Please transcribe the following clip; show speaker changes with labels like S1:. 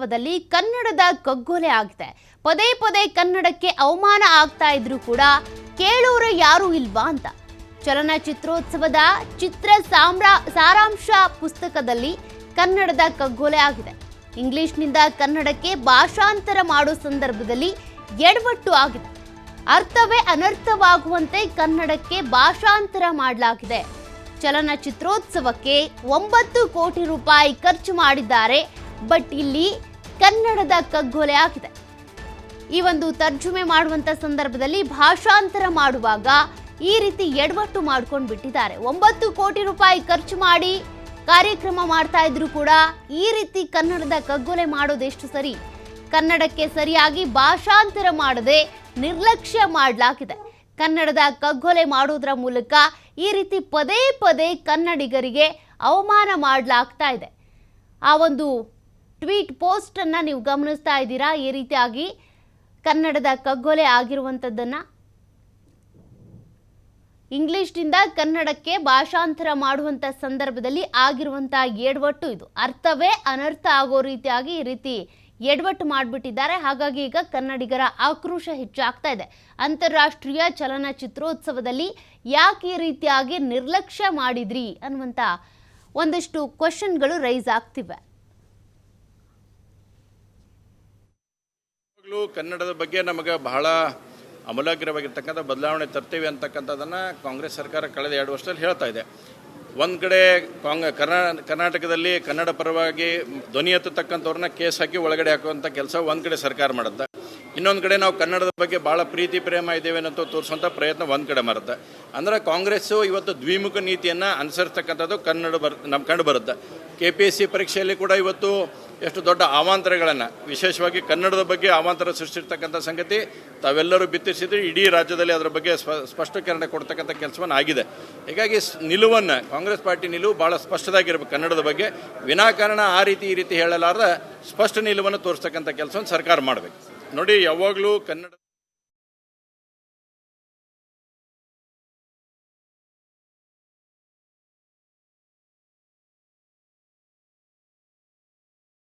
S1: ದಲ್ಲಿ ಕನ್ನಡದ ಕಗ್ಗೊಲೆ ಆಗಿದೆ. ಪದೇ ಪದೇ ಕನ್ನಡಕ್ಕೆ ಅವಮಾನ ಆಗ್ತಾ ಇದ್ರು ಕೂಡ ಕೇಳೋರು ಯಾರು ಇಲ್ವಾ ಅಂತ ಚಲನಚಿತ್ರೋತ್ಸವದ ಚಿತ್ರ ಸಾರಾಂಶ ಪುಸ್ತಕದಲ್ಲಿ ಕನ್ನಡದ ಕಗ್ಗೊಲೆ ಆಗಿದೆ. ಇಂಗ್ಲಿಷ್ನಿಂದ ಕನ್ನಡಕ್ಕೆ ಭಾಷಾಂತರ ಮಾಡೋ ಸಂದರ್ಭದಲ್ಲಿ ಎಡವಟ್ಟು ಆಗಿದೆ. ಅರ್ಥವೇ ಅನರ್ಥವಾಗುವಂತೆ ಕನ್ನಡಕ್ಕೆ ಭಾಷಾಂತರ ಮಾಡಲಾಗಿದೆ. ಚಲನಚಿತ್ರೋತ್ಸವಕ್ಕೆ 9 ಕೋಟಿ ರೂಪಾಯಿ ಖರ್ಚು ಮಾಡಿದ್ದಾರೆ. ಬಟ್ ಇಲ್ಲಿ ಕನ್ನಡದ ಕಗ್ಗೊಲೆ ಆಗಿದೆ. ಈ ಒಂದು ತರ್ಜುಮೆ ಮಾಡುವಂತ ಸಂದರ್ಭದಲ್ಲಿ ಭಾಷಾಂತರ ಮಾಡುವಾಗ ಈ ರೀತಿ ಎಡವಟ್ಟು ಮಾಡ್ಕೊಂಡು ಬಿಟ್ಟಿದ್ದಾರೆ. 9 ಕೋಟಿ ರೂಪಾಯಿ ಖರ್ಚು ಮಾಡಿ ಕಾರ್ಯಕ್ರಮ ಮಾಡ್ತಾ ಇದ್ರು ಕೂಡ ಈ ರೀತಿ ಕನ್ನಡದ ಕಗ್ಗೊಲೆ ಮಾಡೋದೆಷ್ಟು ಸರಿ? ಕನ್ನಡಕ್ಕೆ ಸರಿಯಾಗಿ ಭಾಷಾಂತರ ಮಾಡದೆ ನಿರ್ಲಕ್ಷ್ಯ ಮಾಡಲಾಗಿದೆ. ಕನ್ನಡದ ಕಗ್ಗೊಲೆ ಮಾಡೋದ್ರ ಮೂಲಕ ಈ ರೀತಿ ಪದೇ ಪದೇ ಕನ್ನಡಿಗರಿಗೆ ಅವಮಾನ ಮಾಡಲಾಗ್ತಾ ಇದೆ. ಆ ಒಂದು ಟ್ವೀಟ್ ಪೋಸ್ಟ್ ಅನ್ನ ನೀವು ಗಮನಿಸ್ತಾ ಇದ್ದೀರಾ. ಈ ರೀತಿಯಾಗಿ ಕನ್ನಡದ ಕಗ್ಗೊಲೆ ಆಗಿರುವಂಥದ್ದನ್ನ ಇಂಗ್ಲಿಷ್ನಿಂದ ಕನ್ನಡಕ್ಕೆ ಭಾಷಾಂತರ ಮಾಡುವಂಥ ಸಂದರ್ಭದಲ್ಲಿ ಆಗಿರುವಂಥ ಎಡವಟ್ಟು ಇದು. ಅರ್ಥವೇ ಅನರ್ಥ ಆಗೋ ರೀತಿಯಾಗಿ ಈ ರೀತಿ ಎಡವಟ್ಟು ಮಾಡಿಬಿಟ್ಟಿದ್ದಾರೆ. ಹಾಗಾಗಿ ಈಗ ಕನ್ನಡಿಗರ ಆಕ್ರೋಶ ಹೆಚ್ಚಾಗ್ತಾ ಇದೆ. ಅಂತಾರಾಷ್ಟ್ರೀಯ ಚಲನಚಿತ್ರೋತ್ಸವದಲ್ಲಿ ಯಾಕೆ ಈ ರೀತಿಯಾಗಿ ನಿರ್ಲಕ್ಷ್ಯ ಮಾಡಿದ್ರಿ ಅನ್ನುವಂಥ ಒಂದಷ್ಟು ಕ್ವಶನ್ಗಳು ರೈಸ್ ಆಗ್ತಿವೆ.
S2: ಕನ್ನಡದ ಬಗ್ಗೆ ನಮಗೆ ಬಹಳ ಅಮೂಲಾಗ್ರವಾಗಿರ್ತಕ್ಕಂಥ ಬದಲಾವಣೆ ತರ್ತೀವಿ ಅಂತಕ್ಕಂಥದ್ದನ್ನು ಕಾಂಗ್ರೆಸ್ ಸರ್ಕಾರ ಕಳೆದ 2 ವರ್ಷದಲ್ಲಿ ಹೇಳ್ತಾ ಇದೆ. ಒಂದು ಕಡೆ ಕರ್ನಾಟಕದಲ್ಲಿ ಕನ್ನಡ ಪರವಾಗಿ ಧ್ವನಿ ಎತ್ತತಕ್ಕಂಥವ್ರನ್ನ ಕೇಸ್ ಹಾಕಿ ಒಳಗಡೆ ಹಾಕುವಂಥ ಕೆಲಸ ಒಂದು ಕಡೆ ಸರ್ಕಾರ ಮಾಡುತ್ತೆ. ಇನ್ನೊಂದು ಕಡೆ ನಾವು ಕನ್ನಡದ ಬಗ್ಗೆ ಭಾಳ ಪ್ರೀತಿ ಪ್ರೇಮ ಇದ್ದೇವೆ ಅಂತ ತೋರಿಸುವಂಥ ಪ್ರಯತ್ನ ಒಂದು ಕಡೆ ಮಾಡುತ್ತೆ. ಅಂದರೆ ಕಾಂಗ್ರೆಸ್ಸು ಇವತ್ತು ದ್ವಿಮುಖ ನೀತಿಯನ್ನು ಅನುಸರಿಸ್ತಕ್ಕಂಥದ್ದು ನಮ್ಗೆ ಕಂಡು ಬರುತ್ತೆ. KPSC ಪರೀಕ್ಷೆಯಲ್ಲಿ ಕೂಡ ಇವತ್ತು ಎಷ್ಟು ದೊಡ್ಡ ಅವಾಂತರಗಳನ್ನು, ವಿಶೇಷವಾಗಿ ಕನ್ನಡದ ಬಗ್ಗೆ ಅವಾಂತರ ಸೃಷ್ಟಿರ್ತಕ್ಕಂಥ ಸಂಗತಿ ತಾವೆಲ್ಲರೂ ಬಿತ್ತಿಸಿದ್ರೆ ಇಡೀ ರಾಜ್ಯದಲ್ಲಿ ಅದರ ಬಗ್ಗೆ ಸ್ಪಷ್ಟೀಕರಣ ಕೊಡ್ತಕ್ಕಂಥ ಕೆಲಸವನ್ನು ಆಗಿದೆ. ಹೀಗಾಗಿ ನಿಲುವನ್ನು ಕಾಂಗ್ರೆಸ್ ಪಾರ್ಟಿ ನಿಲುವು ಭಾಳ ಸ್ಪಷ್ಟದಾಗಿರ್ಬೇಕು. ಕನ್ನಡದ ಬಗ್ಗೆ ವಿನಾಕಾರಣ ಆ ರೀತಿ ಈ ರೀತಿ ಹೇಳಲಾರ್ದ ಸ್ಪಷ್ಟ ನಿಲುವನ್ನು ತೋರಿಸ್ತಕ್ಕಂಥ ಕೆಲಸವನ್ನು ಸರ್ಕಾರ ಮಾಡಬೇಕು. ನೋಡಿ, ಯಾವಾಗಲೂ ಕನ್ನಡ